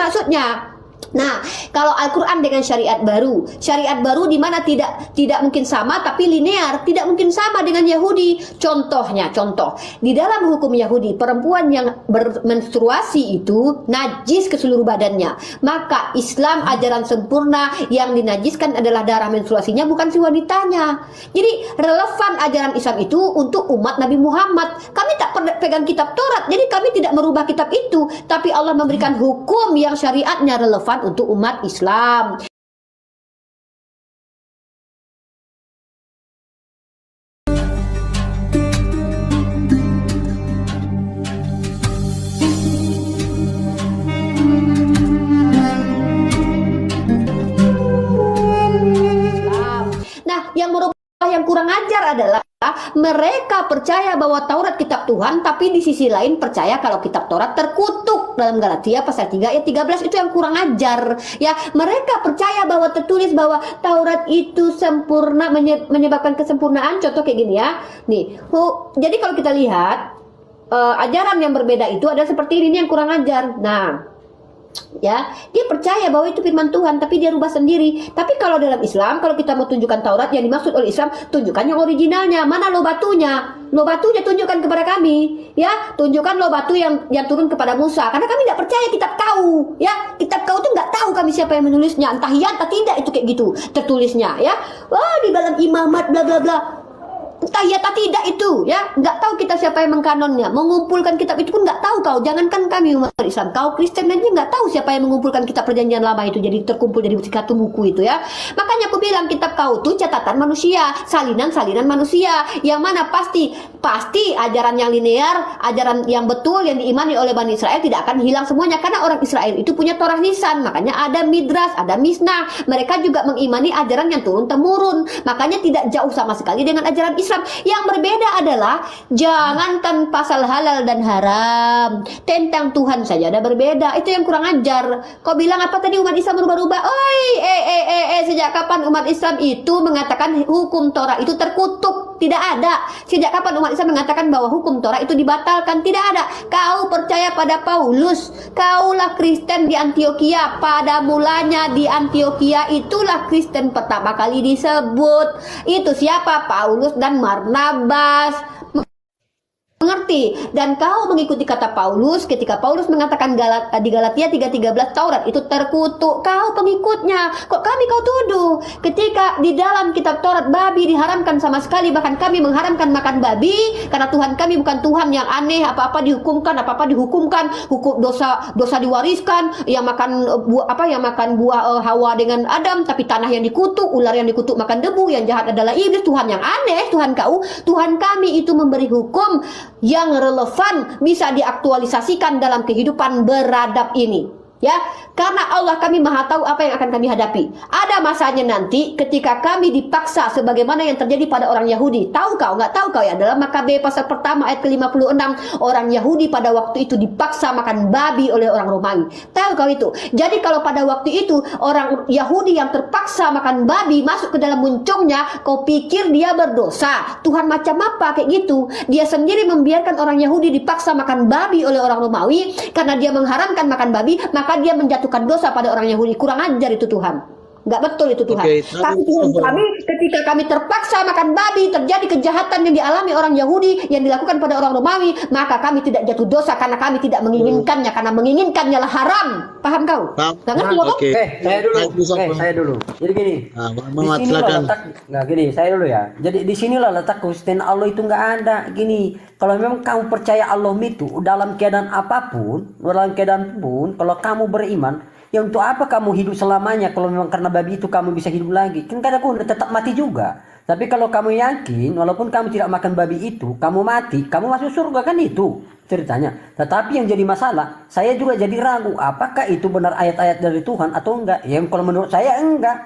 maksudnya. Nah, kalau Al-Quran dengan syariat baru di mana tidak mungkin sama tapi linear, tidak mungkin sama dengan Yahudi. Contoh di dalam hukum Yahudi, perempuan yang bermenstruasi itu najis ke seluruh badannya. Maka Islam ajaran sempurna, yang dinajiskan adalah darah menstruasinya, bukan si wanitanya. Jadi relevan ajaran Islam itu untuk umat Nabi Muhammad. Kami tak pegang kitab Taurat, jadi kami tidak merubah kitab itu, tapi Allah memberikan hukum yang syariatnya relevan untuk umat Islam. Nah, yang kurang ajar adalah mereka percaya bahwa Taurat kitab Tuhan, tapi di sisi lain percaya kalau kitab Taurat terkutuk. Dalam Galatia pasal 3 ayat 13, itu yang kurang ajar. Ya, mereka percaya bahwa tertulis bahwa Taurat itu sempurna, menyebabkan kesempurnaan. Contoh kayak gini ya. Nih, jadi kalau kita lihat ajaran yang berbeda itu ada seperti ini yang kurang ajar. Nah, ya, dia percaya bahwa itu firman Tuhan, tapi dia rubah sendiri. Tapi kalau dalam Islam, kalau kita mau tunjukkan Taurat yang dimaksud oleh Islam, tunjukkan yang originalnya. Mana lo batunya? Lo batunya tunjukkan kepada kami. Ya, tunjukkan lo batu yang turun kepada Musa. Karena kami tidak percaya kitab kau. Ya, kitab kau tuh nggak tahu kami siapa yang menulisnya. Entah iya entah tidak itu kayak gitu tertulisnya. Ya, di dalam imamat bla bla bla. Entah ya tak tidak itu, ya nggak tahu kita siapa yang mengkanonnya, mengumpulkan kitab itu pun nggak tahu kau. Jangankan kami umat Islam, kau Kristen aja nggak tahu siapa yang mengumpulkan kitab perjanjian lama itu jadi terkumpul jadi satu buku itu ya. Makanya aku bilang kitab kau tuh catatan manusia, salinan manusia, yang mana pasti ajaran yang linear, ajaran yang betul yang diimani oleh Bani Israel tidak akan hilang semuanya, karena orang Israel itu punya Torah lisan. Makanya ada Midras, ada Misnah. Mereka juga mengimani ajaran yang turun temurun, makanya tidak jauh sama sekali dengan ajaran Islam. Yang berbeda adalah jangankan pasal halal dan haram, tentang Tuhan saja ada berbeda. Itu yang kurang ajar. Kau bilang apa tadi umat Islam berubah-ubah? Sejak kapan umat Islam itu mengatakan hukum Torah itu terkutuk? Tidak ada. Sejak kapan umat Islam mengatakan bahwa hukum Torah itu dibatalkan? Tidak ada. Kau percaya pada Paulus, kaulah Kristen di Antioquia. Pada mulanya di Antioquia itulah Kristen pertama kali disebut. Itu siapa? Paulus dan Barnabas. Mengerti? Dan kau mengikuti kata Paulus ketika Paulus mengatakan di Galatia 3:13 Taurat itu terkutuk. Kau pengikutnya. Kok kami kau tuduh? Ketika di dalam kitab Taurat babi diharamkan sama sekali, bahkan kami mengharamkan makan babi karena Tuhan kami bukan Tuhan yang aneh, apa-apa dihukumkan, hukum dosa diwariskan, yang makan buah Hawa dengan Adam, tapi tanah yang dikutuk, ular yang dikutuk makan debu, yang jahat adalah iblis. Tuhan yang aneh, Tuhan kau, Tuhan kami itu memberi hukum yang relevan, bisa diaktualisasikan dalam kehidupan beradab ini. Ya, karena Allah kami maha tahu apa yang akan kami hadapi. Ada masanya nanti ketika kami dipaksa sebagaimana yang terjadi pada orang Yahudi. Tahu kau, nggak tahu kau ya, dalam Makabe pasal pertama ayat ke-56, orang Yahudi pada waktu itu dipaksa makan babi oleh orang Romawi. Tahu kau itu? Jadi kalau pada waktu itu orang Yahudi yang terpaksa makan babi masuk ke dalam muncungnya, kau pikir dia berdosa? Tuhan macam apa kayak gitu? Dia sendiri membiarkan orang Yahudi dipaksa makan babi oleh orang Romawi karena dia mengharamkan makan babi, maka dia menjatuhkan dosa pada orang Yahudi. Kurang ajar itu Tuhan. Nggak betul itu Tuhan. Tapi Tuhan kami, ketika kami terpaksa makan babi, terjadi kejahatan yang dialami orang Yahudi yang dilakukan pada orang Romawi, maka kami tidak jatuh dosa karena kami tidak menginginkannya, karena menginginkannya lah haram. Paham kau? Saya dulu. Jadi gini. Saya dulu ya. Jadi di sinilah letak konsisten Allah itu nggak ada. Gini, kalau memang kamu percaya Allah itu dalam keadaan apapun, kalau kamu beriman, ya untuk apa kamu hidup selamanya kalau memang karena babi itu kamu bisa hidup lagi? Kan kadang kamu tetap mati juga. Tapi kalau kamu yakin, walaupun kamu tidak makan babi itu, kamu mati, kamu masuk surga, kan itu ceritanya. Tetapi yang jadi masalah, saya juga jadi ragu, apakah itu benar ayat-ayat dari Tuhan atau enggak? Ya kalau menurut saya enggak.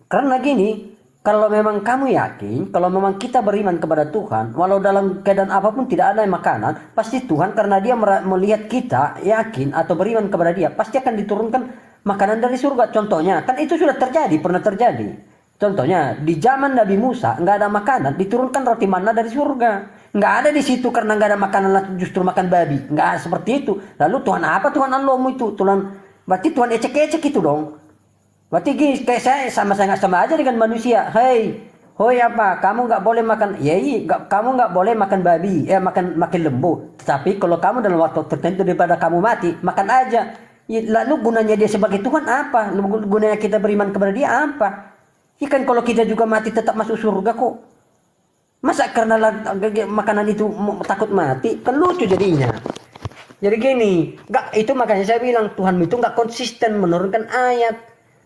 Karena gini, kalau memang kamu yakin, kalau memang kita beriman kepada Tuhan, walau dalam keadaan apapun tidak ada makanan, pasti Tuhan karena dia melihat kita yakin atau beriman kepada dia, pasti akan diturunkan makanan dari surga. Contohnya, kan itu sudah terjadi, pernah terjadi. Contohnya, di zaman Nabi Musa nggak ada makanan, diturunkan roti mana dari surga. Nggak ada di situ karena nggak ada makanan, justru makan babi. Nggak seperti itu. Lalu Tuhan apa? Tuhan Allahmu itu, Tuhan Berarti Tuhan ecek-ecek itu dong. Berarti gini, kayak saya sama aja dengan manusia. Hoi apa? Kamu nggak boleh makan. Kamu nggak boleh makan babi, makan lembu. Tetapi kalau kamu dalam waktu tertentu daripada kamu mati, makan aja. Ya, lalu gunanya dia sebagai Tuhan apa? Lalu gunanya kita beriman kepada dia apa? Ya kan kalau kita juga mati tetap masuk surga kok. Masa karena makanan itu takut mati? Kan lucu jadinya. Jadi gini, itu makanya saya bilang Tuhan itu nggak konsisten menurunkan ayat.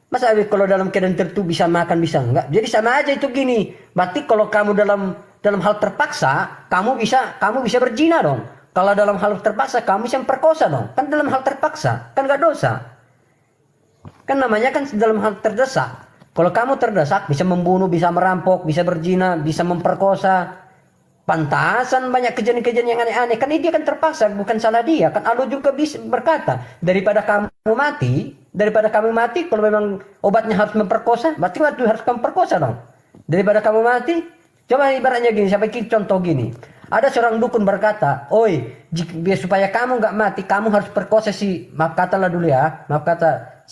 Masa kalau dalam keadaan tertentu bisa makan bisa enggak? Jadi sama aja itu gini. Berarti kalau kamu dalam hal terpaksa, kamu bisa berzina dong. Kalau dalam hal terpaksa kamu bisa memperkosa dong. Kan dalam hal terpaksa, kan nggak dosa. Kan namanya kan dalam hal terdesak. Kalau kamu terdesak bisa membunuh, bisa merampok, bisa berzina, bisa memperkosa. Pantasan banyak kejadian-kejadian yang aneh-aneh. Kan ini dia kan terpaksa, bukan salah dia. Kan Allah juga bisa berkata, daripada kamu mati, kalau memang obatnya harus memperkosa, berarti waktu harus kamu perkosa dong. Daripada kamu mati, coba ibaratnya gini, saya bikin contoh gini. Ada seorang dukun berkata, supaya kamu nggak mati, kamu harus perkosa si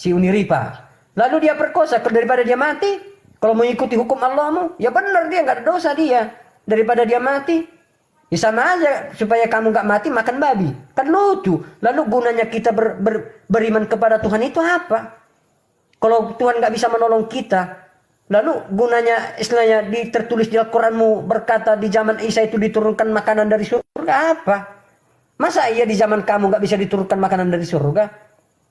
Uniripa. Lalu dia perkosa, daripada dia mati, kalau mengikuti hukum Allahmu, ya benar dia nggak ada dosa dia. Daripada dia mati, ya sama aja supaya kamu nggak mati makan babi. Kan lucu. Lalu gunanya kita beriman kepada Tuhan itu apa? Kalau Tuhan nggak bisa menolong kita, lalu gunanya istilahnya tertulis di Al-Quranmu berkata di zaman Isa itu diturunkan makanan dari surga apa? Masa iya di zaman kamu nggak bisa diturunkan makanan dari surga?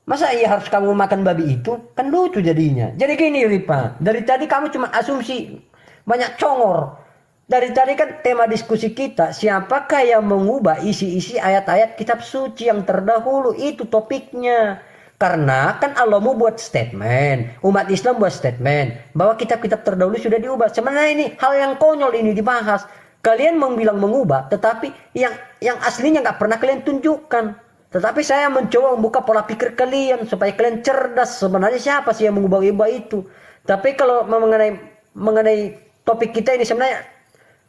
Masa iya harus kamu makan babi itu? Kan lucu jadinya. Jadi gini Ripa, dari tadi kamu cuma asumsi banyak congor. Dari tadi kan tema diskusi kita, siapakah yang mengubah isi-isi ayat-ayat kitab suci yang terdahulu, itu topiknya. Karena kan Allah mau buat statement, umat Islam buat statement, bahwa kitab-kitab terdahulu sudah diubah. Sebenarnya ini hal yang konyol ini dibahas. Kalian bilang mengubah, tetapi yang aslinya nggak pernah kalian tunjukkan. Tetapi saya mencoba membuka pola pikir kalian, supaya kalian cerdas. Sebenarnya siapa sih yang mengubah-ubah itu? Tapi kalau mengenai topik kita ini sebenarnya,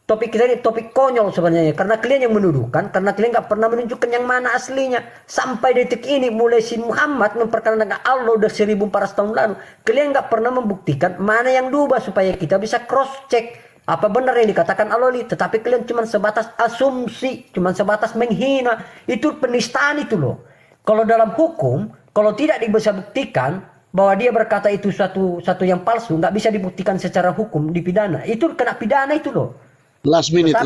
topik kita ini topik konyol sebenarnya, karena kalian yang menuduhkan, karena kalian nggak pernah menunjukkan yang mana aslinya. Sampai detik ini mulai si Muhammad memperkenalkan Allah udah 1400 tahun lalu, kalian nggak pernah membuktikan mana yang diubah supaya kita bisa cross check apa benar yang dikatakan Allah ini. Tetapi kalian cuma sebatas asumsi, cuma sebatas menghina. Itu penistaan itu loh. Kalau dalam hukum, kalau tidak bisa buktikan bahwa dia berkata itu satu yang palsu, nggak bisa dibuktikan secara hukum dipidana, itu kena pidana itu loh. Last minute.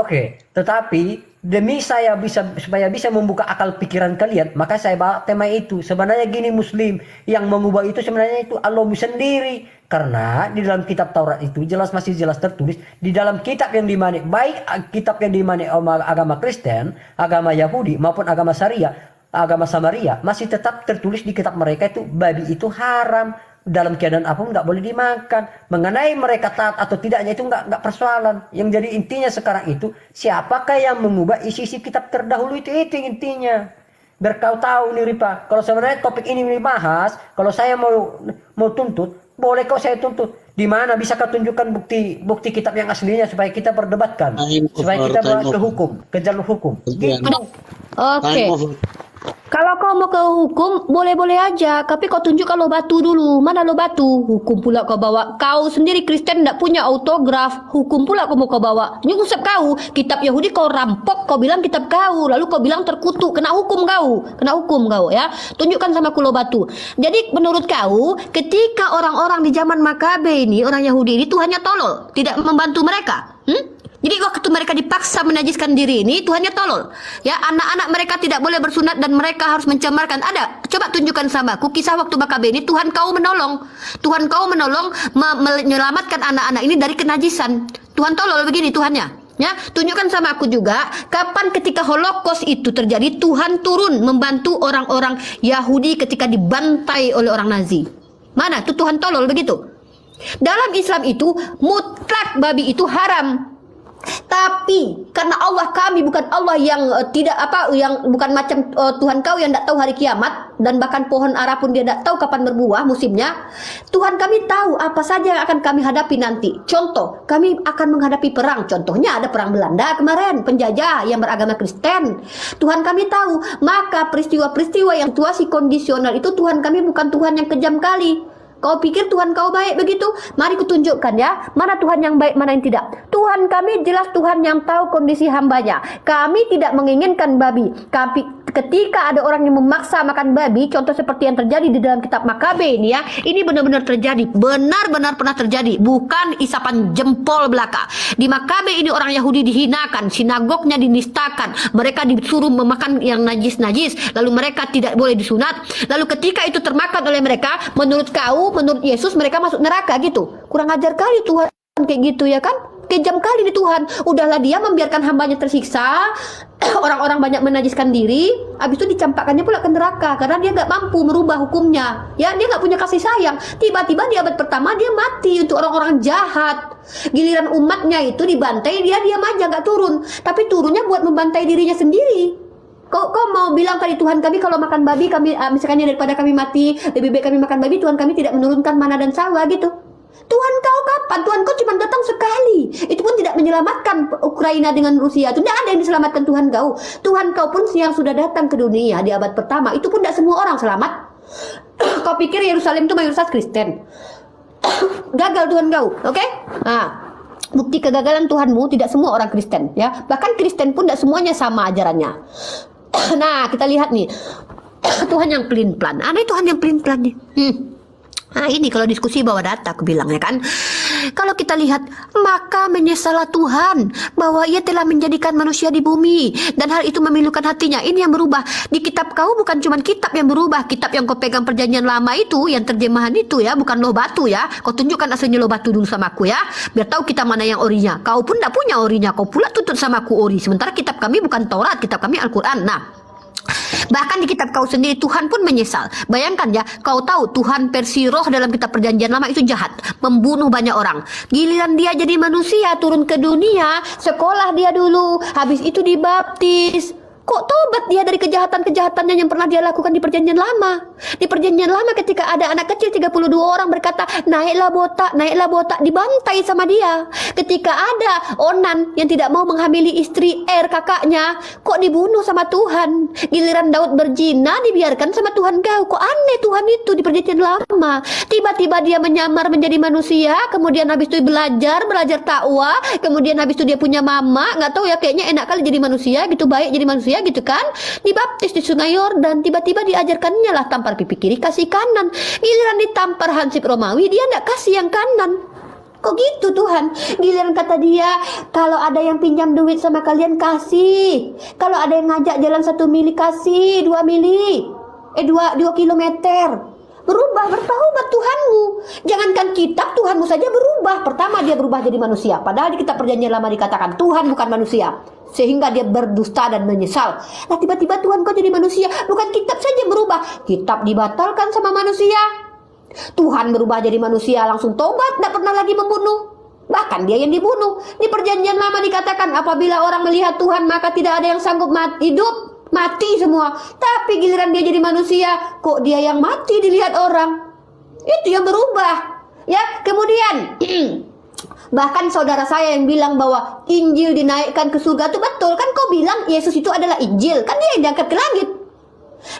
Oke. Tetapi demi supaya bisa membuka akal pikiran kalian, maka saya bawa tema itu. Sebenarnya gini Muslim, yang mengubah itu sebenarnya itu Allahmu sendiri. Karena di dalam kitab Taurat itu masih jelas tertulis, di dalam kitab yang dimana, baik kitab yang dimana agama Kristen, agama Yahudi maupun agama Syariah, agama Samaria, masih tetap tertulis di kitab mereka itu babi itu haram. Dalam keadaan apapun nggak boleh dimakan. Mengenai mereka taat atau tidaknya itu nggak persoalan. Yang jadi intinya sekarang itu, siapakah yang mengubah isi-isi kitab terdahulu itu intinya. Biar kau tahu nih Ripa, kalau sebenarnya topik ini dibahas, kalau saya mau tuntut, boleh kok saya tuntut. Di mana bisa kau tunjukkan bukti kitab yang aslinya supaya kita perdebatkan, supaya kita bawa ke hukum, ke jalur hukum. Gitu. Oke. Kalau kau mau ke hukum, boleh-boleh aja. Tapi kau tunjukkan lo batu dulu. Mana lo batu? Hukum pula kau bawa. Kau sendiri Kristen tidak punya autograf. Hukum pula kau mau kau bawa. Nyungsep kau. Kitab Yahudi kau rampok. Kau bilang kitab kau. Lalu kau bilang terkutuk. Kena hukum kau. Kena hukum kau ya. Tunjukkan sama aku lo batu. Jadi menurut kau, ketika orang-orang di zaman Makabe ini, orang Yahudi ini, Tuhannya tolol. Tidak membantu mereka. Jadi waktu mereka dipaksa menajiskan diri ini, Tuhannya tolol. Ya, anak-anak mereka tidak boleh bersunat dan mereka harus mencemarkan. Ada, coba tunjukkan sama aku kisah waktu Makabe ini. Tuhan kau menolong. Tuhan kau menolong menyelamatkan anak-anak ini dari kenajisan. Tuhan tolol begini Tuhannya. Ya, tunjukkan sama aku juga kapan ketika Holocaust itu terjadi Tuhan turun membantu orang-orang Yahudi ketika dibantai oleh orang Nazi. Mana? Itu Tuhan tolol begitu. Dalam Islam itu mutlak babi itu haram. Tapi karena Allah kami bukan Allah yang tidak apa, yang bukan macam Tuhan kau yang tidak tahu hari kiamat, dan bahkan pohon ara pun dia tidak tahu kapan berbuah musimnya. Tuhan kami tahu apa saja yang akan kami hadapi nanti. Contoh, kami akan menghadapi perang. Contohnya ada perang Belanda kemarin, penjajah yang beragama Kristen. Tuhan kami tahu. Maka peristiwa-peristiwa yang situasi kondisional itu, Tuhan kami bukan Tuhan yang kejam kali. Kau pikir Tuhan kau baik begitu? Mari kutunjukkan ya, mana Tuhan yang baik, mana yang tidak. Tuhan kami jelas Tuhan yang tahu kondisi hambanya. Kami tidak menginginkan babi. Ketika ada orang yang memaksa makan babi, contoh seperti yang terjadi di dalam kitab Makabe ini ya, ini benar-benar terjadi, benar-benar pernah terjadi, bukan isapan jempol belaka. Di Makabe ini orang Yahudi dihinakan, sinagognya dinistakan, mereka disuruh memakan yang najis-najis, lalu mereka tidak boleh disunat. Lalu ketika itu termakan oleh mereka, menurut Yesus mereka masuk neraka gitu. Kurang ajar kali Tuhan kayak gitu ya kan? Kejam kali nih Tuhan. Udahlah dia membiarkan hambanya tersiksa, orang-orang banyak menajiskan diri, habis itu dicampakkannya pula ke neraka karena dia nggak mampu merubah hukumnya. Ya, dia nggak punya kasih sayang. Tiba-tiba di abad pertama dia mati untuk orang-orang jahat. Giliran umatnya itu dibantai, dia diam aja nggak turun. Tapi turunnya buat membantai dirinya sendiri. Kau mau bilang tadi Tuhan kami kalau makan babi kami misalnya daripada kami mati lebih baik kami makan babi, Tuhan kami tidak menurunkan mana dan sawa gitu. Tuhan kau kapan? Tuhan kau cuma datang sekali. Itu pun tidak menyelamatkan Ukraina dengan Rusia. Itu tidak ada yang diselamatkan Tuhan kau. Tuhan kau pun yang sudah datang ke dunia di abad pertama, itu pun tidak semua orang selamat. Kau pikir Yerusalem itu mayoritas Kristen? Gagal Tuhan kau, oke? Nah, bukti kegagalan Tuhanmu tidak semua orang Kristen ya. Bahkan Kristen pun tidak semuanya sama ajarannya. Nah, kita lihat nih. Tuhan yang pelin-pelan. Aneh Tuhan yang pelin-pelan nih. Nah ini kalau diskusi bawa data aku bilang ya kan. Kalau kita lihat, maka menyesallah Tuhan bahwa ia telah menjadikan manusia di bumi, dan hal itu memilukan hatinya. Ini yang berubah. Di kitab kau bukan cuma kitab yang berubah. Kitab yang kau pegang perjanjian lama itu, yang terjemahan itu ya, bukan loh batu ya. Kau tunjukkan aslinya loh batu dulu sama aku ya, biar tahu kita mana yang orinya. Kau pun tidak punya orinya, kau pula tuntut sama aku ori. Sementara kitab kami bukan Taurat, kitab kami Al-Quran. Nah, bahkan di kitab kau sendiri Tuhan pun menyesal. Bayangkan ya, kau tahu Tuhan versi roh dalam kitab perjanjian lama itu jahat, membunuh banyak orang. Giliran dia jadi manusia, turun ke dunia, sekolah dia dulu, habis itu dibaptis. Kok tobat dia dari kejahatan-kejahatannya yang pernah dia lakukan di perjanjian lama? Di perjanjian lama ketika ada anak kecil 32 orang berkata, naiklah botak, dibantai sama dia. Ketika ada Onan yang tidak mau menghamili istri kakaknya, kok dibunuh sama Tuhan. Giliran Daud berzina, dibiarkan sama Tuhan kau. Kok aneh Tuhan itu di perjanjian lama. Tiba-tiba dia menyamar menjadi manusia, kemudian habis itu belajar takwa, kemudian habis itu dia punya mama, nggak tahu ya, kayaknya enak kali jadi manusia gitu, baik jadi manusia gitu kan, dibaptis di Sungai Yordan, tiba-tiba diajarkannya lah tampar pipi kiri kasih kanan. Giliran ditampar hansip Romawi, dia nggak kasih yang kanan. Kok gitu Tuhan? Giliran kata dia, kalau ada yang pinjam duit sama kalian kasih, kalau ada yang ngajak jalan 1 mili kasih 2 mili, 2 kilometer. Bertaubat Tuhanmu. Jangankan kitab, Tuhanmu saja berubah. Pertama dia berubah jadi manusia, padahal di kitab perjanjian lama dikatakan Tuhan bukan manusia, sehingga dia berdusta dan menyesal. Nah tiba-tiba Tuhan kau jadi manusia. Bukan kitab saja berubah, kitab dibatalkan sama manusia. Tuhan berubah jadi manusia, langsung tobat, tidak pernah lagi membunuh. Bahkan dia yang dibunuh. Di perjanjian lama dikatakan apabila orang melihat Tuhan maka tidak ada yang sanggup hidup, mati semua. Tapi giliran dia jadi manusia, kok dia yang mati dilihat orang. Itu yang berubah. Ya, kemudian bahkan saudara saya yang bilang bahwa Injil dinaikkan ke surga itu betul kan? Kau bilang Yesus itu adalah Injil, kan dia yang diangkat ke langit.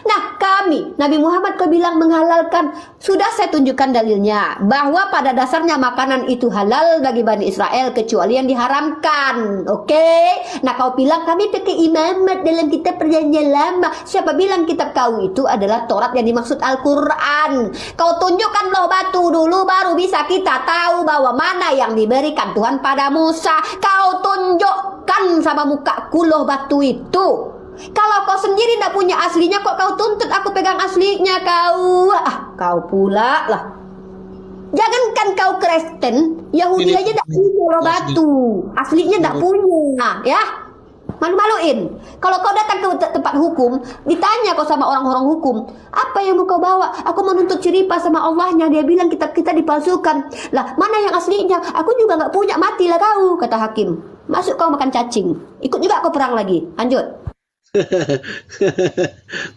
Nah kami, Nabi Muhammad kau bilang menghalalkan. Sudah saya tunjukkan dalilnya, bahwa pada dasarnya makanan itu halal bagi Bani Israel kecuali yang diharamkan. Oke? Nah kau bilang kami pakai imamat dalam kitab perjanjian lama. Siapa bilang kitab kau itu adalah Taurat yang dimaksud Al-Quran? Kau tunjukkan loh batu dulu, baru bisa kita tahu bahwa mana yang diberikan Tuhan pada Musa. Kau tunjukkan sama mukaku loh batu itu. Kalau kau sendiri tidak punya aslinya, kok kau tuntut aku pegang aslinya kau? Kau pula lah. Jangankan kau Kristen, Yahudi aja tidak punya batu. Aslinya tidak punya, ya. Malu-maluin. Kalau kau datang ke tempat hukum, ditanya kau sama orang-orang hukum, apa yang mau kau bawa? Aku menuntut cerita sama Allahnya. Dia bilang kitab kita dipalsukan. Lah, mana yang aslinya? Aku juga nggak punya, matilah kau, kata hakim. Masuk kau makan cacing. Ikut juga kau perang lagi. Lanjut.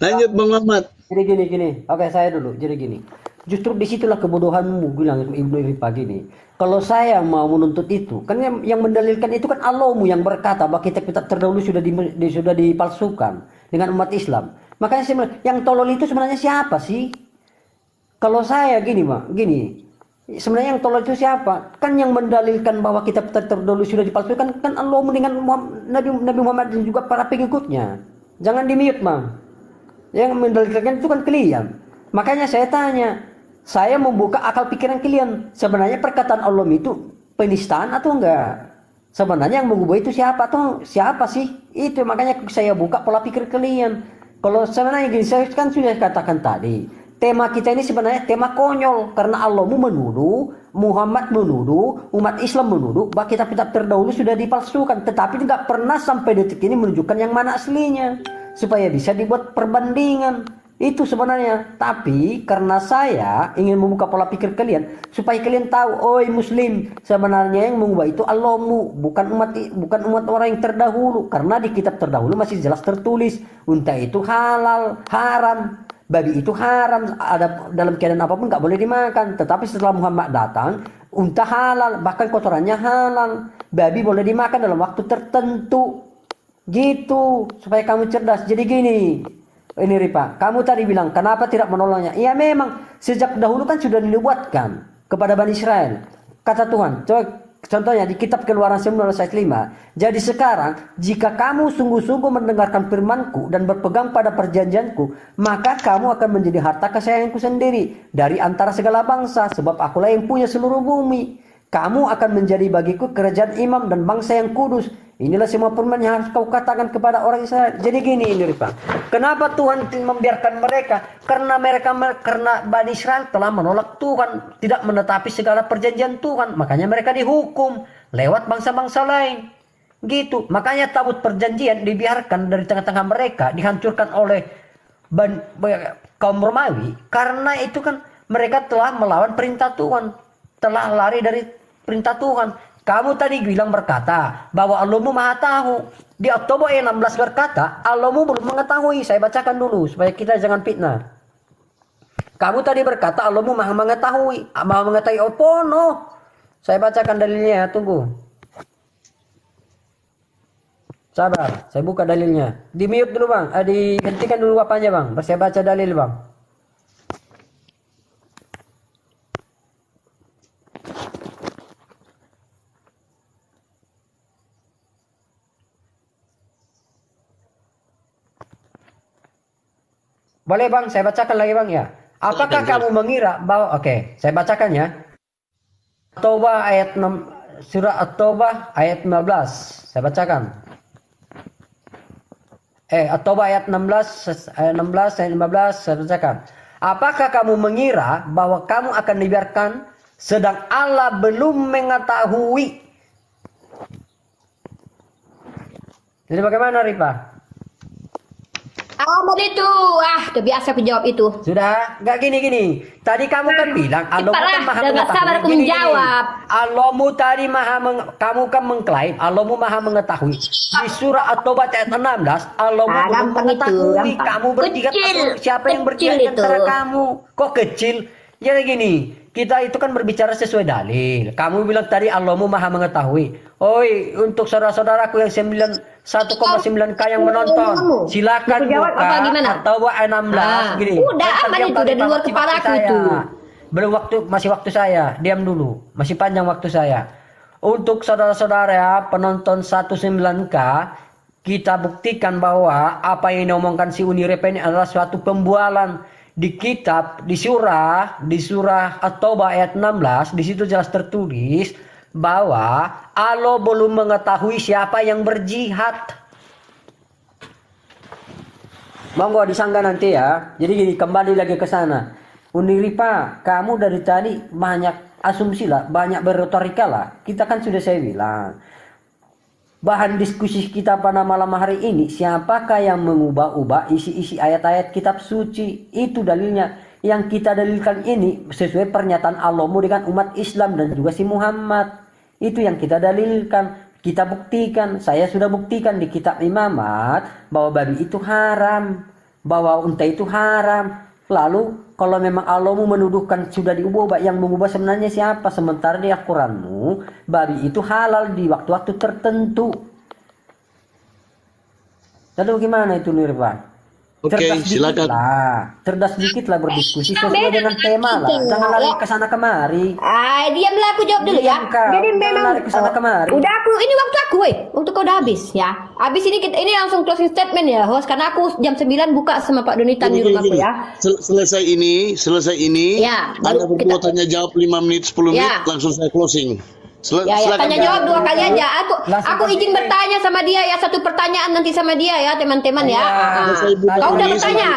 Lanjut Bang Mamat. Jadi gini. Oke, saya dulu. Jadi gini. Justru disitulah kebodohanmu, bilang Ibnu Iripa gini. Kalau saya mau menuntut itu, kan yang mendalilkan itu kan Allahmu yang berkata bahwa kitab-kitab terdahulu sudah dipalsukan dengan umat Islam. Makanya saya bilang, yang tolol itu sebenarnya siapa sih? Kalau saya gini, sebenarnya yang tolol itu siapa? Kan yang mendalilkan bahwa kitab terdahulu sudah dipalsukan kan Allah dengan Nabi Muhammad dan juga para pengikutnya. Jangan di-mute, Mang. Yang mendalilkan itu kan kalian. Makanya saya tanya, saya membuka akal pikiran kalian. Sebenarnya perkataan Allah itu penistaan atau enggak? Sebenarnya yang mengubah itu siapa sih? Itu makanya saya buka pola pikir kalian. Kalau sebenarnya gini, saya kan sudah katakan tadi. Tema kita ini sebenarnya tema konyol karena Allah menuduh, Muhammad menuduh, umat Islam menuduh bahwa kitab-kitab terdahulu sudah dipalsukan, tetapi tidak pernah sampai detik ini menunjukkan yang mana aslinya supaya bisa dibuat perbandingan. Itu sebenarnya. Tapi karena saya ingin membuka pola pikir kalian supaya kalian tahu, oi muslim, sebenarnya yang mengubah itu Allahmu, bukan umat orang yang terdahulu. Karena di kitab terdahulu masih jelas tertulis unta itu halal, haram. Babi itu haram, ada dalam keadaan apapun nggak boleh dimakan. Tetapi setelah Muhammad datang, unta halal, bahkan kotorannya halal. Babi boleh dimakan dalam waktu tertentu. Gitu, supaya kamu cerdas. Jadi gini, ini Ripa, kamu tadi bilang kenapa tidak menolongnya? Iya memang, sejak dahulu kan sudah dinubuatkan kepada Bani Israel. Kata Tuhan, contohnya di kitab Keluaran 19 ayat 5. Jadi sekarang jika kamu sungguh-sungguh mendengarkan firmanku dan berpegang pada perjanjianku, maka kamu akan menjadi harta kesayanganku sendiri dari antara segala bangsa, sebab akulah yang punya seluruh bumi. Kamu akan menjadi bagiku kerajaan imam dan bangsa yang kudus. Inilah semua firman yang harus kau katakan kepada orang Israel. Jadi gini ini Ripa. Kenapa Tuhan membiarkan mereka? Karena Bani Israel telah menolak Tuhan, tidak menetapi segala perjanjian Tuhan. Makanya mereka dihukum lewat bangsa-bangsa lain. Gitu. Makanya tabut perjanjian dibiarkan dari tengah-tengah mereka, dihancurkan oleh kaum Romawi. Karena itu kan mereka telah melawan perintah Tuhan, telah lari dari perintah Tuhan. Kamu tadi bilang berkata bahwa Allahmu maha tahu. Di Oktober 16 berkata Allahmu belum mengetahui. Saya bacakan dulu supaya kita jangan fitnah. Kamu tadi berkata Allahmu maha mengetahui. Maha mengetahui apa? No. Saya bacakan dalilnya ya, tunggu. Sabar, saya buka dalilnya. Di mute dulu bang, dihentikan dulu apanya bang. Saya baca dalil bang. Boleh bang, saya bacakan lagi bang ya. Apakah kamu mengira bahwa, oke, saya bacakan ya. At-Taubah ayat 6, surah At-Taubah ayat 15. Saya bacakan. At-Taubah ayat 16 ayat 15 saya bacakan. Apakah kamu mengira bahwa kamu akan dibiarkan sedang Allah belum mengetahui? Jadi bagaimana Ripa? Amat itu, udah biasa aku jawab itu. Sudah, nggak gini. Tadi kamu kan bilang Allahmu kan maha udah nggak sabar aku mengetahui. menjawab. Allahmu tadi kamu kan mengklaim Allahmu maha mengetahui. Di surah At-Taubah ayat 16, Allahmu belum gampang mengetahui. itu, Kamu bertiga siapa yang berjihad itu. antara kamu? Kok kecil? Jadi gini, kita itu kan berbicara sesuai dalil. Kamu bilang tadi Allahmu maha mengetahui. Oi, untuk saudara-saudaraku yang 1,9K yang menonton, silakan buka At-Taubah ayat 16 gini. Udah aman itu, udah di luar kepala aku itu. Belum masih waktu saya. Diam dulu. Masih panjang waktu saya. Untuk saudara-saudara penonton 19K, kita buktikan bahwa apa yang diomongkan si Uni Repa ini adalah suatu pembualan. Di kitab, di surah At-Taubah ayat 16, di situ jelas tertulis bahwa Allah belum mengetahui siapa yang berjihad. Monggo disanggah nanti ya. Jadi gini, kembali lagi ke sana. Uni Ripa, kamu dari tadi banyak asumsi lah, banyak berretorika lah. Kita kan sudah saya bilang. Bahan diskusi kita pada malam hari ini, siapakah yang mengubah-ubah isi-isi ayat-ayat kitab suci? Itu dalilnya. Yang kita dalilkan ini sesuai pernyataan Allahmu dengan umat Islam dan juga si Muhammad. Itu yang kita dalilkan. Kita buktikan, saya sudah buktikan di kitab Imamat bahwa babi itu haram, bahwa unta itu haram. Lalu kalau memang Allahmu menuduhkan sudah diubah, yang mengubah sebenarnya siapa? Sementara di Al-Quranmu babi itu halal di waktu-waktu tertentu. Lalu gimana itu Nirvan? Oke, silakan. Cerdas dikit lah berdiskusi sesuai dengan tema lah. Jangan lari ke sana kemari. Diamlah, aku jawab dulu ya. Diam kau, Jadi jangan memang lari ke sana kemari. udah aku ini waktu aku, waktu kau udah habis ya. Habis ini ini langsung closing statement ya, host, karena aku jam 9 buka sama Pak Donitan di rumahku ya. Selesai ini, Ya, Anda baru berdua kita- tanya jawab 5 menit 10 menit Ya. langsung saya closing. Ya, Silakan. tanya jawab 2 kali aja. Aku izin bertanya sama dia ya, 1 pertanyaan nanti sama dia ya, teman-teman ya. Kau udah bertanya.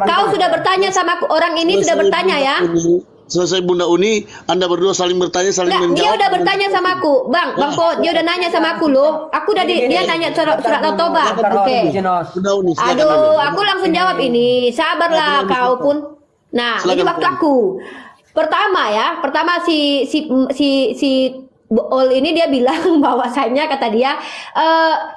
Kau sudah bertanya sama orang ini, sudah bertanya ya. Selesai Bunda Uni, Anda berdua saling bertanya, saling Nggak, dia menjawab. udah bertanya sama aku, Bang Po, dia udah nanya sama aku loh. Aku udah dia nanya surat Taubah. Oke. Bunda Uni, silakan Aduh, Anda. aku langsung jawab ini. Sabarlah kau pun. Nah, ini Silakan, waktu Bang. aku. Pertama si Bool ini dia bilang bahwasanya kata dia,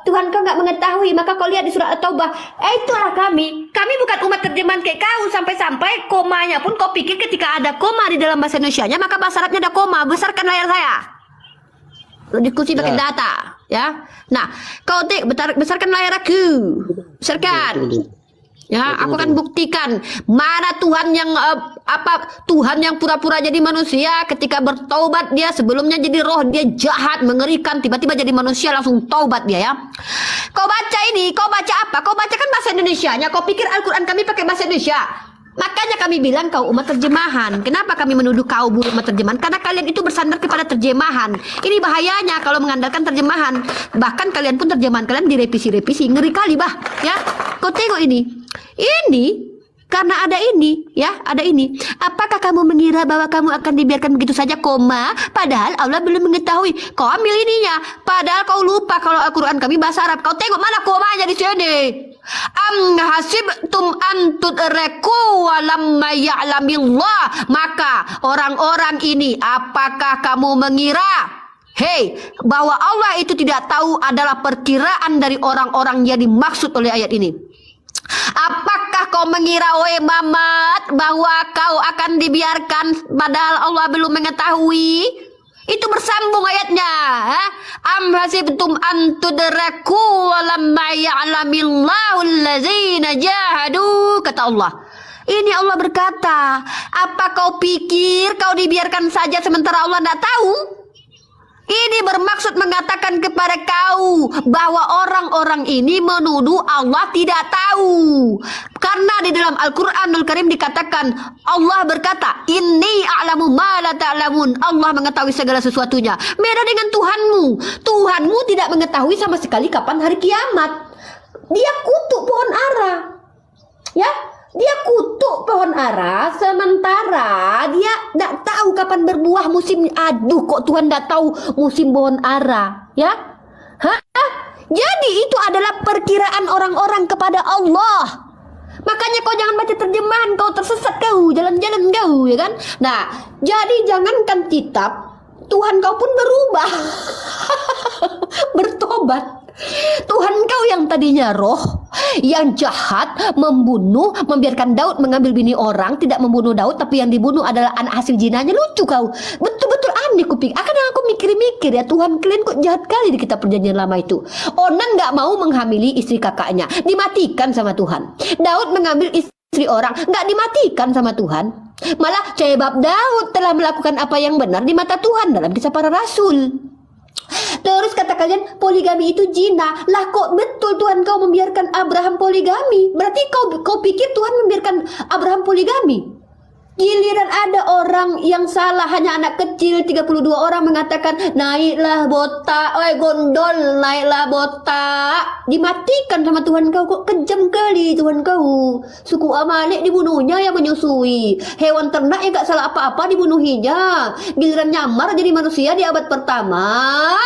Tuhan kau nggak mengetahui, maka kau lihat di surat At-Taubah. Itulah kami bukan umat terjemahan kayak kau, sampai-sampai komanya pun kau pikir ketika ada koma di dalam bahasa Indonesianya maka bahasa Arabnya ada koma. Besarkan layar saya. Diskusi pakai data, ya. Nah, kau besarkan layar aku, besarkan. Ya, aku akan buktikan mana Tuhan yang Tuhan yang pura-pura jadi manusia ketika bertaubat dia sebelumnya jadi roh, dia jahat, mengerikan, tiba-tiba jadi manusia langsung taubat dia ya. Kau baca ini, kau baca apa? Kau baca kan bahasa Indonesianya, kau pikir Al-Qur'an kami pakai bahasa Indonesia. Makanya kami bilang kau umat terjemahan. Kenapa kami menuduh kau buruk umat terjemahan? Karena kalian itu bersandar kepada terjemahan. Ini bahayanya kalau mengandalkan terjemahan. Bahkan kalian pun terjemahan kalian direvisi-revisi. Ngeri kali bah. Ya, kau tengok ini. Ini karena ada ini, ya, ada ini. Apakah kamu mengira bahwa kamu akan dibiarkan begitu saja koma? Padahal Allah belum mengetahui. Kau ambil ininya. Padahal kau lupa kalau Al-Quran kami bahasa Arab. Kau tengok mana komanya di sini. Am hasibtum an tudreku walamma ya'lamillah. Maka orang-orang ini, apakah kamu mengira bahwa Allah itu tidak tahu adalah perkiraan dari orang-orang yang dimaksud oleh ayat ini? Apakah kau mengira wahai Muhammad bahwa kau akan dibiarkan padahal Allah belum mengetahui? Itu bersambung ayatnya. Am hasibtum an tudraku walamma ya'lamillahu allazina jahadu, kata Allah. Ini Allah berkata, apa kau pikir kau dibiarkan saja sementara Allah tidak tahu? Ini bermaksud mengatakan kepada kau bahwa orang-orang ini menuduh Allah tidak tahu. Karena di dalam Al-Quranul Karim dikatakan, Allah berkata, Inni a'lamu ma la ta'lamun. Allah mengetahui segala sesuatunya. Beda dengan Tuhanmu. Tuhanmu tidak mengetahui sama sekali kapan hari kiamat. Dia kutuk pohon ara. Ya, dia kutuk pohon ara, sementara dia tidak tahu kapan berbuah musim. Aduh, kok Tuhan tidak tahu musim pohon ara, ya? Jadi itu adalah perkiraan orang-orang kepada Allah. Makanya kau jangan baca terjemahan, kau tersesat kau, jalan-jalan kau, ya kan? Nah, jadi jangankan kitab, Tuhan kau pun berubah, bertobat. Tuhan kau yang tadinya roh, yang jahat, membunuh, membiarkan Daud mengambil bini orang, tidak membunuh Daud, tapi yang dibunuh adalah anak hasil jinanya. Lucu kau, betul-betul aneh kupik. Akan aku mikir-mikir ya, Tuhan kalian kok jahat kali di kitab perjanjian lama itu. Onan nggak mau menghamili istri kakaknya, dimatikan sama Tuhan. Daud mengambil istri orang, nggak dimatikan sama Tuhan. Malah sebab Daud telah melakukan apa yang benar di mata Tuhan dalam kisah para rasul. Terus kata kalian poligami itu zina. Lah kok betul Tuhan kau membiarkan Abraham poligami? Berarti kau pikir Tuhan membiarkan Abraham poligami? Giliran ada orang yang salah, hanya anak kecil 32 orang mengatakan naiklah botak, gondol, naiklah botak, dimatikan sama Tuhan kau. Kok kejam kali Tuhan kau. Suku Amalek dibunuhnya yang menyusui, hewan ternak yang gak salah apa-apa dibunuhinya. Giliran nyamar jadi manusia di abad pertama,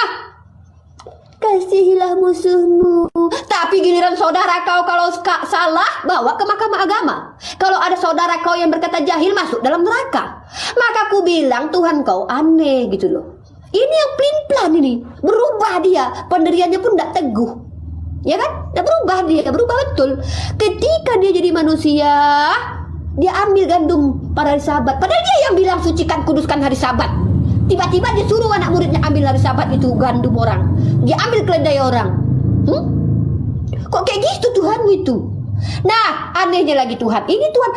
kasihilah musuhmu. Tapi giliran saudara kau kalau salah, bawa ke mahkamah agama. Kalau ada saudara kau yang berkata jahil, masuk dalam neraka. Maka aku bilang Tuhan kau aneh gitu loh. Ini yang pelin-pelan ini. Berubah dia. Pendiriannya pun tidak teguh. Ya kan? Tidak berubah dia. Berubah betul. Ketika dia jadi manusia, dia ambil gandum pada hari Sabat. Padahal dia yang bilang sucikan, kuduskan hari Sabat. Tiba-tiba dia suruh anak muridnya ambil hari Sabat itu gandum orang. Dia ambil keledai orang. Kok kayak gitu Tuhanmu itu? Nah, anehnya lagi Tuhan. Ini Tuhan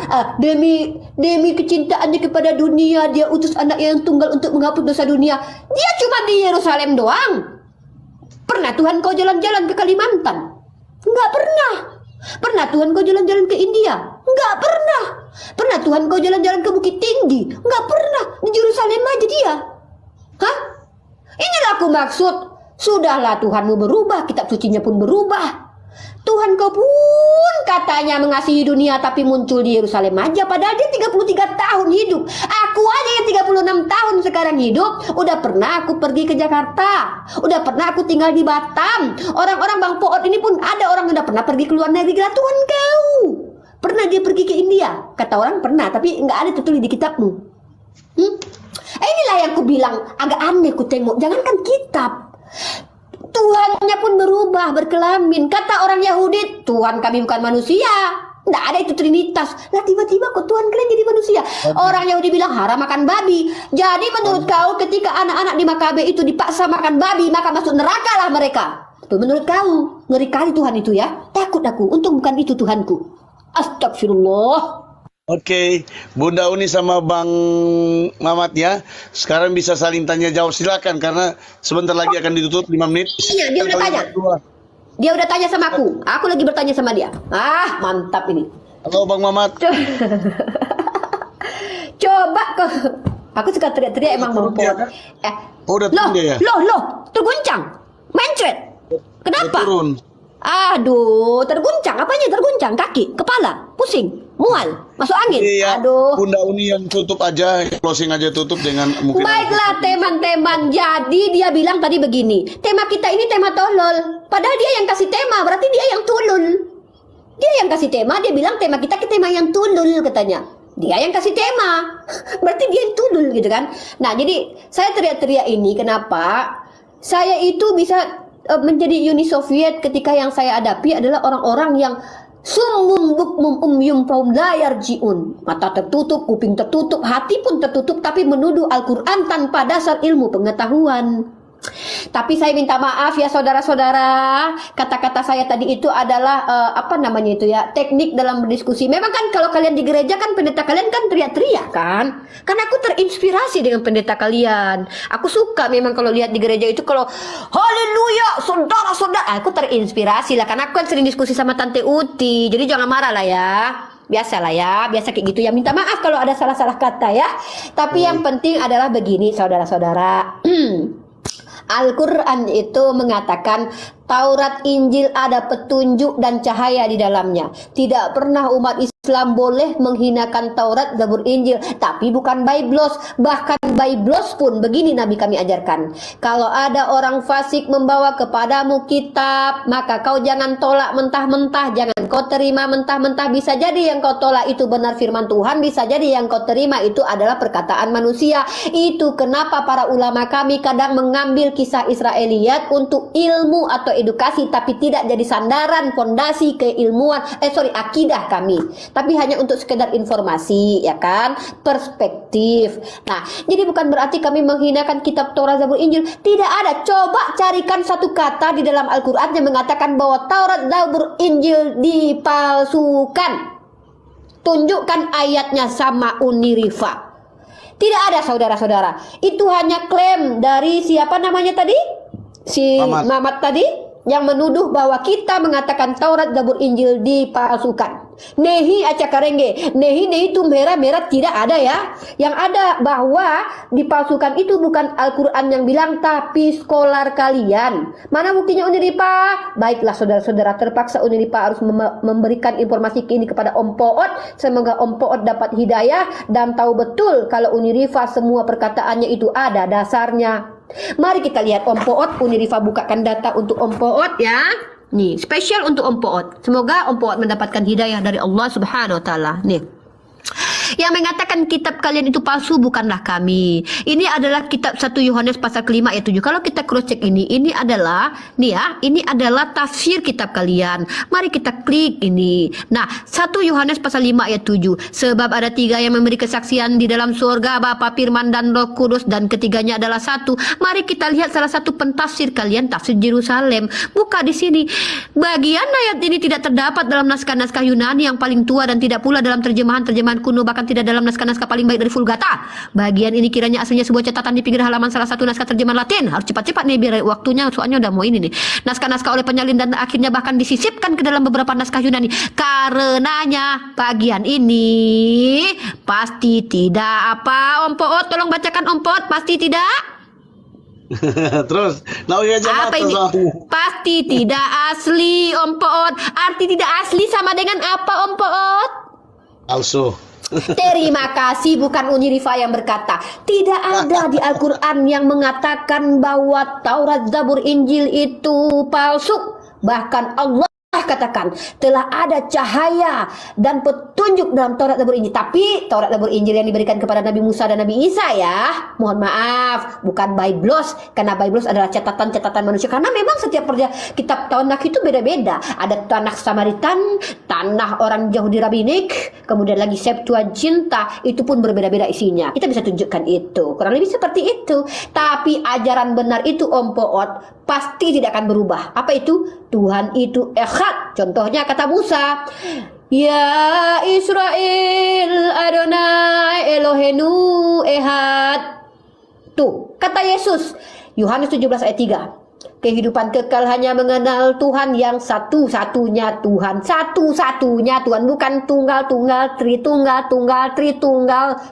demi kecintaannya kepada dunia, dia utus anaknya yang tunggal untuk menghapus dosa dunia. Dia cuma di Yerusalem doang. Pernah Tuhan kau jalan-jalan ke Kalimantan? Enggak pernah. Pernah Tuhan kau jalan-jalan ke India? Enggak pernah. Pernah Tuhan kau jalan-jalan ke Bukit Tinggi? Enggak pernah. Di Yerusalem aja dia. Hah? Inilah aku maksud. Sudahlah Tuhanmu berubah, kitab sucinya pun berubah. Tuhan kau pun katanya mengasihi dunia tapi muncul di Yerusalem aja. Padahal dia 33 tahun hidup. Aku aja yang 36 tahun sekarang hidup. Udah pernah aku pergi ke Jakarta. Udah pernah aku tinggal di Batam. Orang-orang Bang Poot ini pun ada orang yang udah pernah pergi ke luar negeri. Gila Tuhan kau. Pernah dia pergi ke India? Kata orang pernah, tapi nggak ada tertulis di kitabmu. Inilah yang ku bilang agak aneh ku tengok. Jangankan kitab. Tuhannya pun berubah, berkelamin. Kata orang Yahudi, Tuhan kami bukan manusia. Tidak ada itu Trinitas. Lah tiba-tiba kok Tuhan kalian jadi manusia. Orang Yahudi bilang haram makan babi. Jadi menurut kau ketika anak-anak di Makabe itu dipaksa makan babi, maka masuk neraka lah mereka. Tuh menurut kau. Ngeri kali Tuhan itu ya. Takut aku. Untung bukan itu Tuhanku. Astagfirullah. Oke, Bunda Uni sama Bang Mamat ya. Sekarang bisa saling tanya jawab, silakan karena sebentar lagi akan ditutup 5 menit. Iya, dia udah tanya. Dia udah tanya sama aku. Aku lagi bertanya sama dia. Ah, mantap ini. Halo Bang Mamat. Coba kok. Aku suka teriak-teriak emang Bang Poot. Oh, udah turun dia ya? Loh, terguncang. Mencret. Kenapa? Udah turun. Aduh, terguncang. Apanya terguncang? Kaki, kepala, pusing, mual, masuk angin. Iya, Aduh. Bunda Uni yang tutup aja, closing aja tutup dengan mungkin. Baiklah teman-teman, jadi dia bilang tadi begini, tema kita ini tema tolol. Padahal dia yang kasih tema, berarti dia yang tulul. Dia yang kasih tema, dia bilang tema kita tema yang tulul katanya. Dia yang kasih tema, berarti dia yang tulul gitu kan. Nah jadi saya teriak-teriak ini kenapa? Saya itu bisa menjadi Uni Soviet ketika yang saya hadapi adalah orang-orang yang summum bukmum umyum faum la yarjiun. Mata tertutup, kuping tertutup, hati pun tertutup, tapi menuduh Al-Quran tanpa dasar ilmu pengetahuan. Tapi saya minta maaf ya saudara-saudara, kata-kata saya tadi itu adalah teknik dalam berdiskusi. Memang kan kalau kalian di gereja kan pendeta kalian kan teriak-teriak kan. Karena aku terinspirasi dengan pendeta kalian. Aku suka memang kalau lihat di gereja itu kalau haleluya saudara-saudara, aku terinspirasi lah karena aku kan sering diskusi sama Tante Uti. Jadi jangan marah lah ya. Biasalah ya, biasa kayak gitu ya. Minta maaf kalau ada salah-salah kata ya. Tapi yang penting adalah begini saudara-saudara. Al-Quran itu mengatakan Taurat Injil ada petunjuk dan cahaya di dalamnya. Tidak pernah umat Islam boleh menghinakan Taurat, Zabur, Injil. Tapi bukan Biblos. Bahkan Biblos pun begini Nabi kami ajarkan. Kalau ada orang fasik membawa kepadamu kitab, maka kau jangan tolak mentah-mentah. Jangan kau terima mentah-mentah. Bisa jadi yang kau tolak itu benar firman Tuhan. Bisa jadi yang kau terima itu adalah perkataan manusia. Itu kenapa para ulama kami kadang mengambil kisah Israeliat untuk ilmu atau edukasi, tapi tidak jadi sandaran fondasi keilmuan akidah kami, tapi hanya untuk sekedar informasi ya kan, perspektif. Nah jadi bukan berarti kami menghinakan kitab Taurat, Zabur, Injil. Tidak ada. Coba carikan satu kata di dalam Al-Quran yang mengatakan bahwa Taurat, Zabur, Injil dipalsukan. Tunjukkan ayatnya sama Unirifa. Tidak ada saudara-saudara. Itu hanya klaim dari siapa namanya tadi? Si Mamat tadi yang menuduh bahwa kita mengatakan Taurat, Zabur, Injil dipalsukan. Nehi acakarenge. Nehi itu merah-merah tidak ada ya. Yang ada bahwa dipalsukan itu bukan Al-Quran yang bilang, tapi skolar kalian. Mana buktinya Uniripa? Baiklah saudara-saudara, terpaksa Uniripa harus memberikan informasi ini kepada Om Poot. Semoga Om Poot dapat hidayah dan tahu betul kalau Unirifa semua perkataannya itu ada dasarnya. Mari kita lihat Om Poot. Unirifa bukakan data untuk Om Poot ya. Nih, spesial untuk Om Poot. Semoga Om Poot mendapatkan hidayah dari Allah Subhanahu wa taala. Nih. Yang mengatakan kitab kalian itu palsu bukanlah kami. Ini adalah kitab 1 Yohanes pasal ke-5 ayat 7. Kalau kita cross check ini adalah nih ya, ini adalah tafsir kitab kalian. Mari kita klik ini. Nah, 1 Yohanes pasal 5 ayat 7. Sebab ada 3 yang memberi kesaksian di dalam surga, Bapa, Firman dan Roh Kudus, dan ketiganya adalah satu. Mari kita lihat salah satu pentafsir kalian, tafsir Yerusalem. Buka di sini. Bagian ayat ini tidak terdapat dalam naskah-naskah Yunani yang paling tua dan tidak pula dalam terjemahan-terjemahan kuno, bahkan tidak dalam naskah-naskah paling baik dari Vulgata. Bagian ini kiranya aslinya sebuah catatan di pinggir halaman salah satu naskah terjemahan Latin. Harus cepat-cepat nih biar waktunya, soalnya udah mau ini nih. Naskah-naskah oleh penyalin dan akhirnya bahkan disisipkan ke dalam beberapa naskah Yunani. Karenanya bagian ini pasti tidak apa, Om Poot, tolong bacakan Om Poot, pasti tidak. Terus, nah ya jamaah Apa ini? Pasti tidak asli, Om Poot. Arti tidak asli sama dengan apa, Om Poot? palsu. Terima kasih, bukan Unirifa yang berkata. Tidak ada di Al-Quran yang mengatakan bahwa Taurat, Zabur, Injil itu palsu. Bahkan Allah katakan telah ada cahaya dan petunjuk dalam Taurat, Zabur, Injil. Tapi Taurat, Zabur, Injil yang diberikan kepada Nabi Musa dan Nabi Isa ya, mohon maaf, bukan Biblos. Karena Biblos adalah catatan-catatan manusia. Karena memang setiap kitab Tanakh itu beda-beda. Ada Tanakh Samaritan, Tanakh orang Yahudi Rabinik, kemudian lagi Septuaginta, itu pun berbeda-beda isinya. Kita bisa tunjukkan itu. Kurang lebih seperti itu. Tapi ajaran benar itu, Om Poot, pasti tidak akan berubah. Apa itu? Tuhan itu echad. Contohnya kata Musa, Ya Israel Adonai Elohenu Ehad. Tuh, kata Yesus, Yohanes 17 ayat 3. Kehidupan kekal hanya mengenal Tuhan yang satu-satunya Tuhan. Satu-satunya Tuhan. Bukan tunggal-tunggal, tritunggal.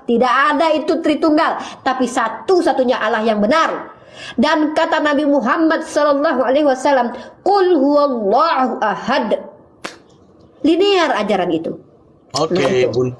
Tidak ada itu tritunggal. Tapi satu-satunya Allah yang benar. Dan kata Nabi Muhammad SAW, Qul huwallahu ahad. Linear ajaran itu. Oke, Nah, itu. Bun.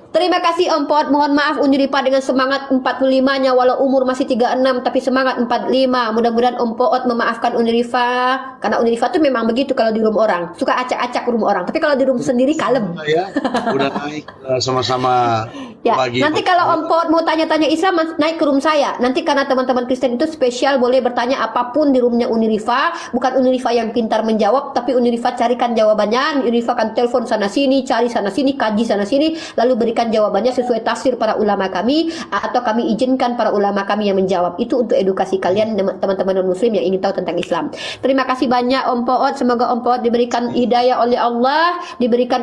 Terima kasih Om Pot. Mohon maaf Unirifa dengan semangat 45-nya walau umur masih 36 tapi semangat 45. Mudah-mudahan Om Pot memaafkan Unirifa karena Unirifa tuh memang begitu kalau di room orang, suka acak-acak room orang. Tapi kalau di room sendiri kalem. Ya, udah naik sama-sama Ya, bagi. nanti kalau Om Pot mau tanya-tanya Islam naik ke room saya. Nanti karena teman-teman Kristen itu spesial boleh bertanya apapun di roomnya Unirifa. Bukan Unirifa yang pintar menjawab, tapi Unirifa carikan jawabannya. Unirifa akan telepon sana sini, cari sana sini, kaji sana sini, lalu berikan jawabannya sesuai tafsir para ulama kami, atau kami izinkan para ulama kami yang menjawab. Itu untuk edukasi kalian teman-teman non-muslim yang ingin tahu tentang Islam. Terima kasih banyak Om Poot. Semoga Om Poot diberikan hidayah oleh Allah,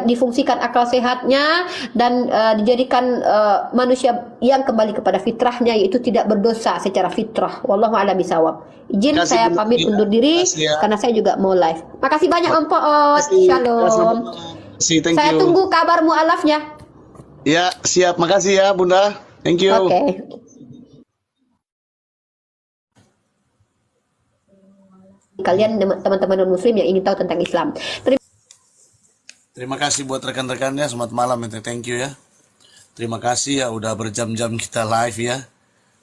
difungsikan akal sehatnya, dan dijadikan manusia yang kembali kepada fitrahnya, yaitu tidak berdosa secara fitrah. Wallahu a'lam bishawab. Izin Kasih saya dulu, pamit ya. undur diri Kasih ya. karena saya juga mau live. Makasih banyak Om Poot. Kasih. Shalom. Thank Saya you. tunggu kabar mualafnya. Ya, siap. Makasih ya, Bunda. Thank you. Oke. Kalian teman-teman non-muslim yang ingin tahu tentang Islam. Terima kasih buat rekan-rekannya. Selamat malam. Thank you ya. Terima kasih ya udah berjam-jam kita live ya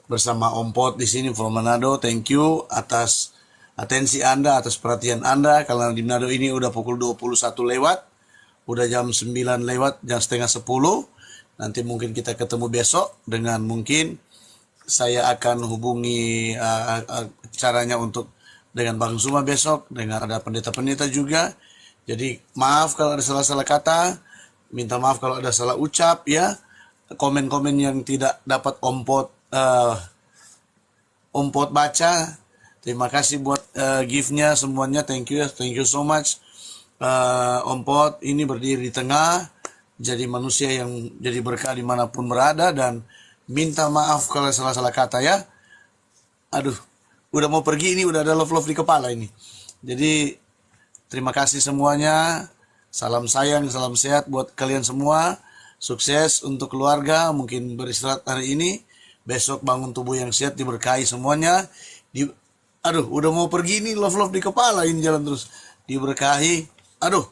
bersama Om Pot di sini from Manado. Thank you atas atensi Anda, atas perhatian Anda. Karena di Manado ini udah pukul 21 lewat, udah jam 9 lewat, jam setengah 10. Nanti mungkin kita ketemu besok dengan mungkin saya akan hubungi caranya untuk dengan Bang Zuma besok, dengan ada pendeta-pendeta juga. Jadi maaf kalau ada salah-salah kata, minta maaf kalau ada salah ucap ya. Komen-komen yang tidak dapat Om Pot baca. Terima kasih buat gift-nya semuanya, thank you so much. Om Pot ini berdiri di tengah, jadi manusia yang jadi berkah dimanapun berada, dan minta maaf kalau salah-salah kata ya. Aduh, udah mau pergi ini, udah ada love-love di kepala ini. Jadi terima kasih semuanya, salam sayang, salam sehat buat kalian semua. Sukses untuk keluarga, mungkin beristirahat hari ini, besok bangun tubuh yang sehat, diberkahi semuanya. Aduh, udah mau pergi ini, love-love di kepala ini jalan terus. Diberkahi, aduh,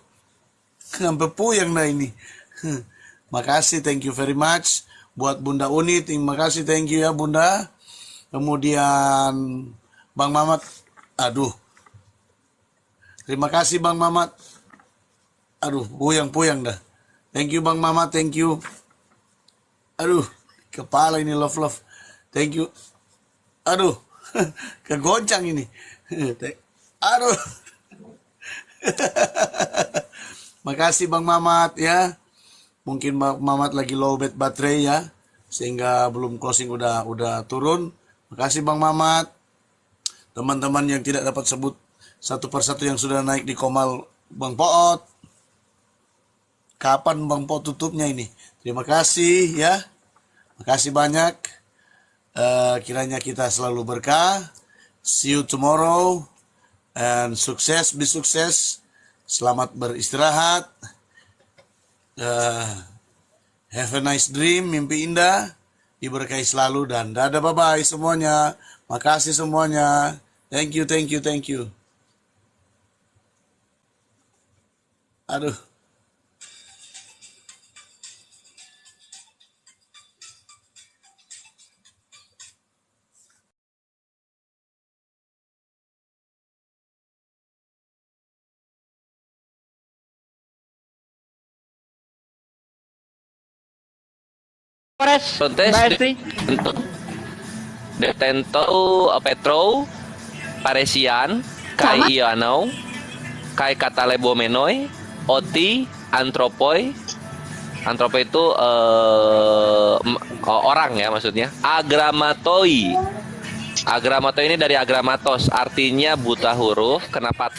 sampai puyeng dah ini. Makasih, thank you very much. Buat Bunda Uni, terima kasih, thank you ya Bunda. Kemudian Bang Mamat, aduh, terima kasih Bang Mamat. Aduh, puyeng dah. Thank you Bang Mamat, thank you. Aduh, kepala ini love. Thank you. Aduh, kegoncang ini. Aduh. Makasih Bang Mamat ya. Mungkin Bang Mamat lagi lowbat baterai ya, sehingga belum closing udah turun. Makasih Bang Mamat. Teman-teman yang tidak dapat sebut satu persatu yang sudah naik di Komal Bang Poot. Kapan Bang Poot tutupnya ini? Terima kasih ya. Makasih banyak. Kiranya kita selalu berkah. See you tomorrow. And sukses, be sukses. Selamat beristirahat. Have a nice dream, mimpi indah. Diberkahi selalu dan dadah bye-bye semuanya. Makasih semuanya. Thank you. Aduh. Contes detento Petro Paresian kai Ianau kai Katalebomenoi Oti Antropoi itu orang ya maksudnya. Agramatoi ini dari agramatos, artinya buta huruf. Kenapa